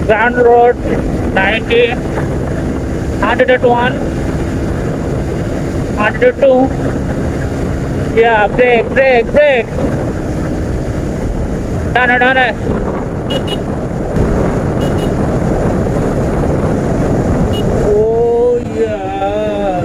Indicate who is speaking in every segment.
Speaker 1: Grand Road 90, 101, 102. Yeah, brake, brake, brake. Done it. Oh yeah.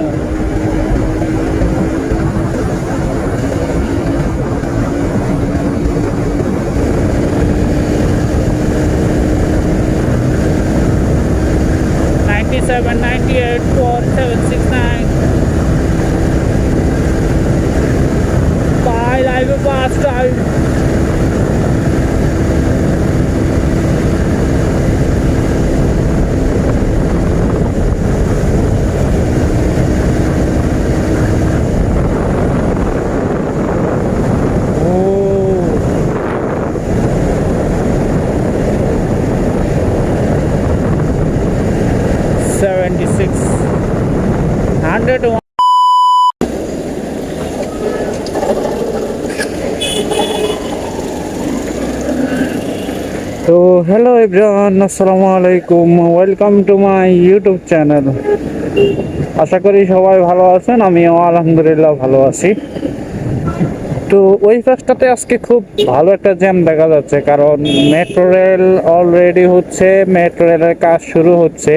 Speaker 1: 97, 98, 4, 7, 6, 9. Bye, live fast time. Oh, 76, 101. তো hello everyone, আসসালামু আলাইকুম, welcome to my YouTube channel. আশা করি সবাই ভালো আছেন, আমিও আলহামদুলিল্লাহ ভালো আছি। তো ওই পাশটাতে আজকে খুব ভালো একটা জ্যাম দেখা যাচ্ছে, কারণ মেট্রো রেল অলরেডি হচ্ছে, মেট্রো রেলের কাজ শুরু হচ্ছে।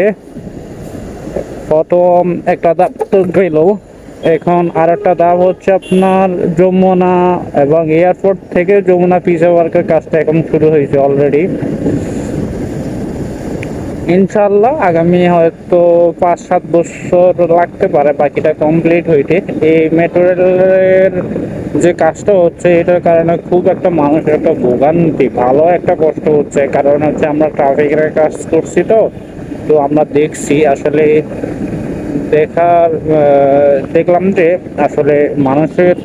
Speaker 1: প্রথম একটা ধাপ তো গেল, এখন আর একটা ধাপ হচ্ছে আপনার যমুনা এবং এয়ারপোর্ট থেকে যমুনা পিসা ওয়ার্কের কাজটা এখন শুরু হয়েছে অলরেডি। ইনশাল্লাহ আগামী হয়তো 5-7 বছর লাগতে পারে বাকিটা কমপ্লিট হইতে। এই মেট্রো রেলের যে কাজটা হচ্ছে এটার কারণে খুব একটা মানুষের একটা ভোগান্তি, ভালো একটা কষ্ট হচ্ছে। কারণ হচ্ছে আমরা ট্রাফিকের কাজ করছি, তো তো আমরা দেখছি আসলে দেখলাম যে আসলে মানুষের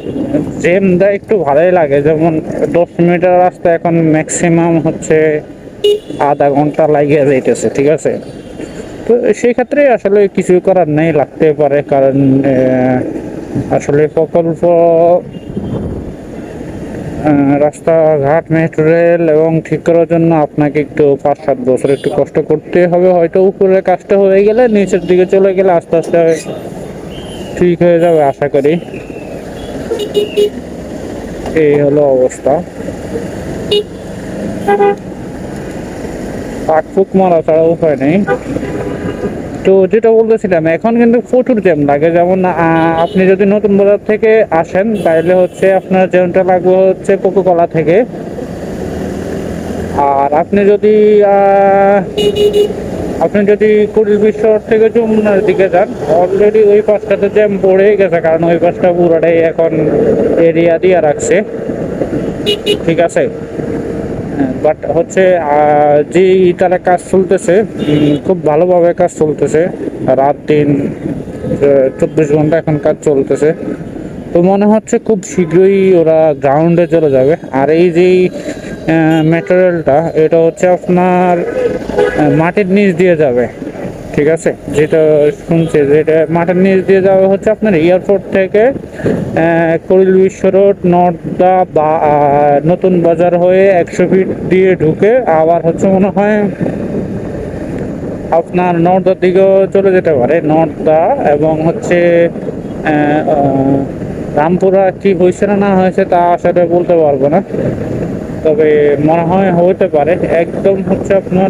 Speaker 1: জ্যামটা একটু ভালোই লাগে। যেমন 10 মিটার রাস্তা এখন ম্যাক্সিমাম হচ্ছে আধা ঘন্টা লাগিয়ে যাইতেছে, ঠিক আছে। তো সেই ক্ষেত্রে আসলে কিছু করার নেই, লাগতে পারে। কারণ আসলে প্রকল্প, রাস্তাঘাট, মেট্রো রেল এবং ঠিক করার জন্য আপনাকে একটু 5-7 বছর একটু কষ্ট করতে হবে। হয়তো উপরের কাজটা হয়ে গেলে নিচের দিকে চলে গেলে আস্তে আস্তে ঠিক হয়ে যাবে আশা করি। এই হলো অবস্থা। ফাঁক মারা ছাড়া উপায় নেই। তো যেটা বলতেছিলাম, এখন কিন্তু প্রচুর জ্যাম লাগে। যেমন আপনি যদি নতুন বাজার থেকে আসেন তাহলে হচ্ছে আপনার জ্যামটা লাগবে হচ্ছে কোকোকলা থেকে। আর আপনি যদি কুড়িল বিশ্ব থেকে যমুনার দিকে যান, অলরেডি ওই পাশটাতে জ্যাম পড়েই গেছে, কারণ ওই পাশটা পুরোটাই এখন এরিয়া দিয়ে রাখছে, ঠিক আছে। বাট হচ্ছে যে ইটারে কাজ চলতেছে, খুব ভালোভাবে কাজ চলতেছে, রাত দিন 24 ঘন্টা এখন কাজ চলতেছে। তো মনে হচ্ছে খুব শীঘ্রই ওরা গ্রাউন্ডে চলে যাবে। আর এই যে ম্যাটেরিয়ালটা, এটা হচ্ছে আপনার মাটির নিচ দিয়ে যাবে, ঠিক আছে। যেটা শুনছে যেটা মাটির নিচ দিয়ে যাবে হচ্ছে আপনার এয়ারপোর্ট থেকে কুড়িল বিশ্ব রোড, নর্দা বা নতুন বাজার হয়ে 100 ফিট দিয়ে ঢুকে আবার হচ্ছে মনে হয় আপনার নর্দার দিকেও চলে যেতে পারে। নর্দা এবং হচ্ছে রামপুরা কি হয়েছে না হয়েছে তা আসলে বলতে পারবো না, তবে মনে হয় হতে পারে। একদম হচ্ছে আপনার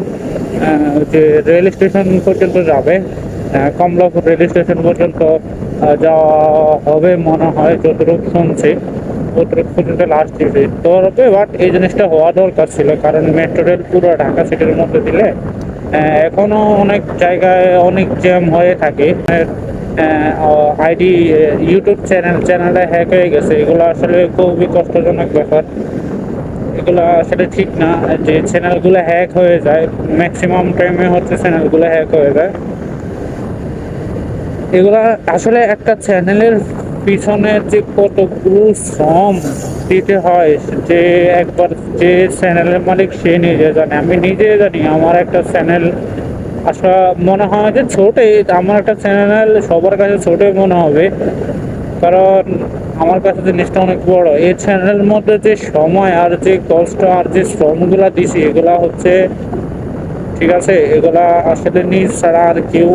Speaker 1: যে রেল স্টেশন পর্যন্ত যাবে, কমলাপুর রেল স্টেশন পর্যন্ত যাওয়া হবে মনে হয়, যতটুকু শুনছি ততটুকু পর্যন্ত লাস্ট দিবে তো হবে। বাট এই জিনিসটা হওয়া দরকার ছিল, কারণ মেট্রো রেল পুরো ঢাকা সিটির মধ্যে দিলে এখনো অনেক জায়গায় অনেক জ্যাম হয়ে থাকে। আইডি ইউটিউব চ্যানেলে হ্যাক হয়ে গেছে, এগুলো আসলে খুবই কষ্টজনক ব্যাপার। এগুলো আসলে ঠিক না যে চ্যানেলগুলো হ্যাক হয়ে যায়, ম্যাক্সিমাম টাইমে হচ্ছে চ্যানেলগুলো হ্যাক হয়ে যায়। এগুলা আসলে একটা চ্যানেলের পিছনে যে কতগুলো শ্রম দিতে হয়, যে একবার যে চ্যানেলের মালিক সে নিজে জানে। আমি নিজে জানি আমার একটা চ্যানেল আসলে মনে হয় যে ছোটই, আমার একটা চ্যানেল সবার কাছে ছোটই মনে হবে, কারণ আমার কাছে জিনিসটা অনেক বড়। এই চ্যানেলের মধ্যে যে সময় আর যে কষ্ট আর যে শ্রমগুলা দিছি, এগুলা হচ্ছে ঠিক আছে, এগুলা আসলে নিজ ছাড়া আর কেউ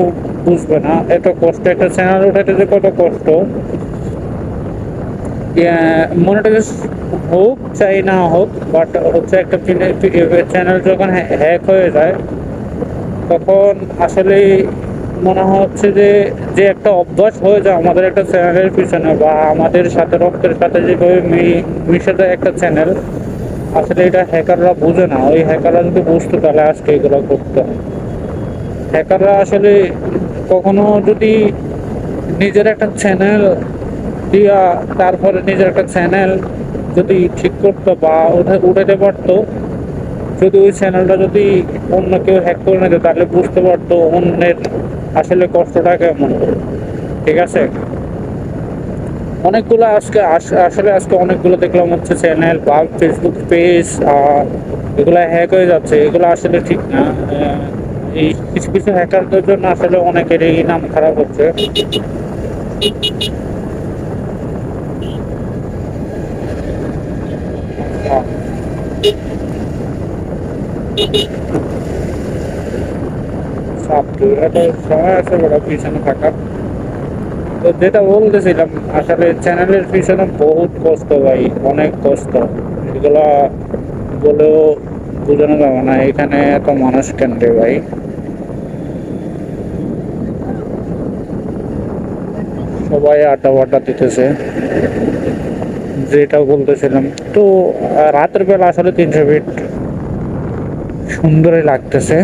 Speaker 1: বুঝবে না। এত কষ্ট একটা চ্যানেল উঠাতে যে কত কষ্ট, মনিটাইজ হোক চাই না হোক, বাট হচ্ছে একটা চ্যানেল যখন হ্যাক হয়ে যায় তখন আসলে মনে হচ্ছে যে যে একটা অভ্যাস হয়ে যায় আমাদের একটা চ্যানেলের পিছনে, বা আমাদের সাথে রক্তের সাথে যেভাবে মিশে যায় একটা চ্যানেল, আসলে এটা হ্যাকাররা বুঝে না। ওই হ্যাকাররা যদি বুঝতো তাহলে আজকে এগুলো করতো। হ্যাকাররা আসলে কখনো যদি নিজের একটা চ্যানেল দিয়া, তারপরে নিজের একটা চ্যানেল যদি ঠিক করতো বা উঠাতে পারতো, যদি ওই চ্যানেলটা যদি অন্য কেউ হ্যাক করে নিত তাহলে বুঝতে পারতো অন্যের আসলে কষ্টটা কেমন। ঠিক আছে, অনেকগুলো আজকে আসলে আজকে অনেকগুলো দেখলাম হচ্ছে চ্যানেল বা ফেসবুক পেজ এগুলো হ্যাক হয়ে যাচ্ছে। এগুলো আসলে ঠিক না। এই কিছু কিছু হ্যাকারদের জন্য আসলে অনেকেরই নাম খারাপ হচ্ছে। একটা সময় আছে বড় পিছনে থাকার। তো যেটা বলতেছিলাম, আসলে চ্যানেলের পিছনে বহুত কষ্ট ভাই, অনেক কষ্ট। এগুলা বলেও বোঝানো যাবে না। এখানে এত মানুষ কেন রে ভাই? সবাই আড্ডা বাড্ডা দিতেছে। যেটা বলতেছিলাম, তো রাতের বেলা আসলে 300 ফিট সুন্দরই লাগতেছে।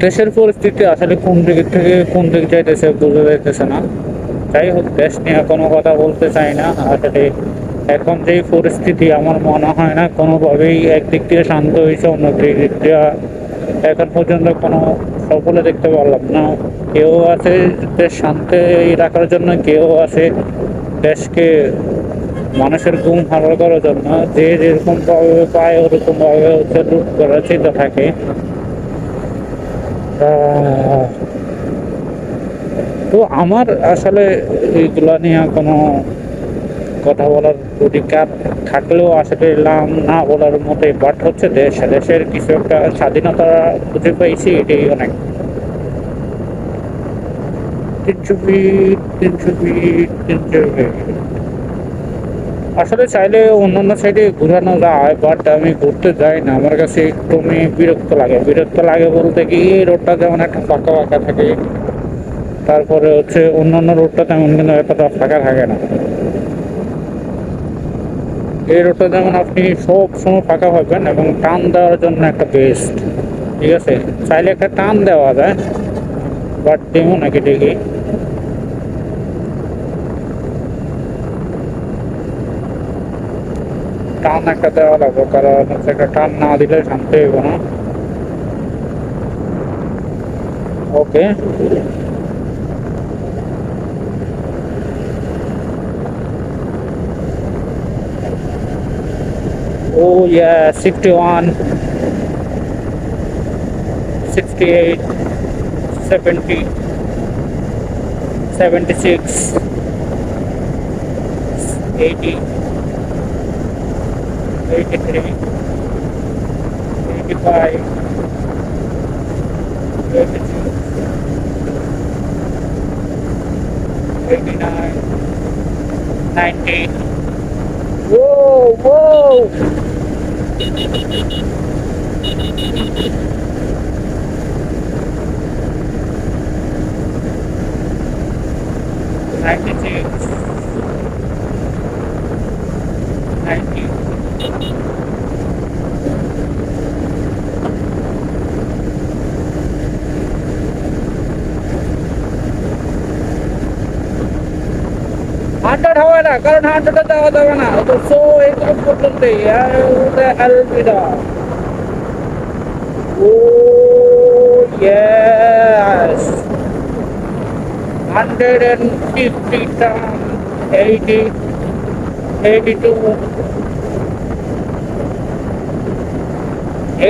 Speaker 1: দেশের পরিস্থিতি আসলে কোন দিক থেকে কোন দিক যাইতেছে বোঝা যাইতেছে না। যাই হোক, দেশ নিয়ে কোনো কথা বলতে চাই না আসলে। এখন যেই পরিস্থিতি, আমার মনে হয় না কোনোভাবেই একদিক দিয়ে শান্ত হয়েছে, অন্য দিক দিয়ে এখন পর্যন্ত কোনো সফলে দেখতে পারলাম না। কেউ আছে দেশ শান্তি রাখার জন্য, কেউ আছে দেশকে মানুষের ঘুম হারাম করার জন্য। যে যেরকম ভাবে পায় ওরকম ভাবে হচ্ছে লুট করার চিন্তা থাকে। তো আমার আসলে এইগুলা নিয়ে কোনো কথা বলার অধিকার থাকলেও আসলে না বলার মতোই। বাট হচ্ছে দেশের কিছু একটা স্বাধীনতা খুঁজে পাইছি, এটাই অনেক। 300 ফিট, 300 ফিট, 300 ফিট। আসলে চাইলে অন্যান্য সাইডে ঘুরানো যায়, বাট আমি ঘুরতে যাই না। আমার কাছে একটু বিরক্ত লাগে বলতে কি, এই রোডটা যেমন একটা ফাঁকা ফাঁকা থাকে, তারপরে হচ্ছে অন্যান্য রোডটা তেমন কিন্তু এতটা ফাঁকা থাকে না। এই রোডটা যেমন আপনি সব সময় ফাঁকা পাবেন এবং টান দেওয়ার জন্য একটা বেস্ট। ঠিক আছে, চাইলে একটা টান দেওয়া যায়, বাট দেবো নাকি দেখি। টান একটা দেওয়া লাগবে, কারণ হচ্ছে একটা টান না দিলে শান্তি হইব না। ওকে। ও ইয়া, 61, 68, 70, 76, 80, 83, 85, 86, 89, 90. Whoa, whoa! 96, 90. 100 হবে না, কারণ 100 দেওয়া যাবে না। তো সো এইগুলো পর্যন্তই। আলবিদা। ও yes, 150 turn, 80, 82,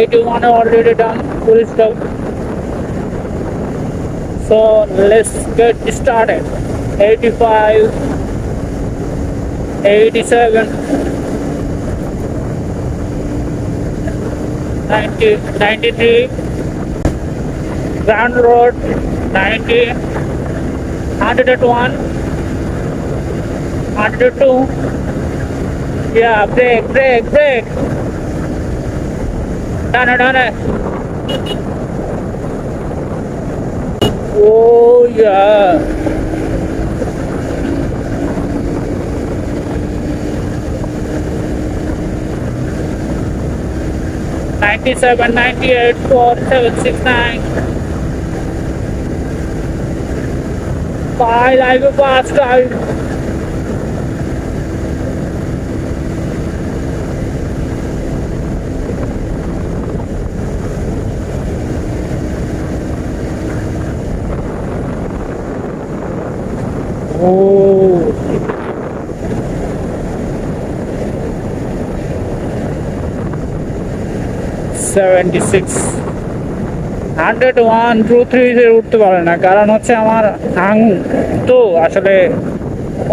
Speaker 1: 81 already done, full stop. So let's get started. 85, 87, 90, 93, Grand Road, 90, 101, 102. Yeah, brake. Done it. Oh yeah. Ninety-seven, 98, 4769. Bye, like a fast time. Oh. $76, 101, 2, 3 উঠতে পারে না, কারণ হচ্ছে আমার হাং তো আসলে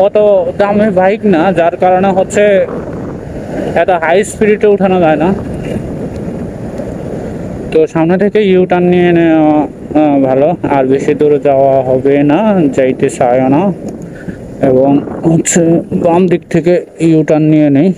Speaker 1: অত দামি বাইক না, যার কারণে হচ্ছে এত হাই স্পিডে উঠানো যায় না। তো সামনে থেকে ইউ টার্ন নিয়ে নেওয়া ভালো, আর বেশি দূরে যাওয়া হবে না, যাইতে চাইও না, এবং হচ্ছে বাম দিক থেকে ইউ টার্ন নিয়ে নেই।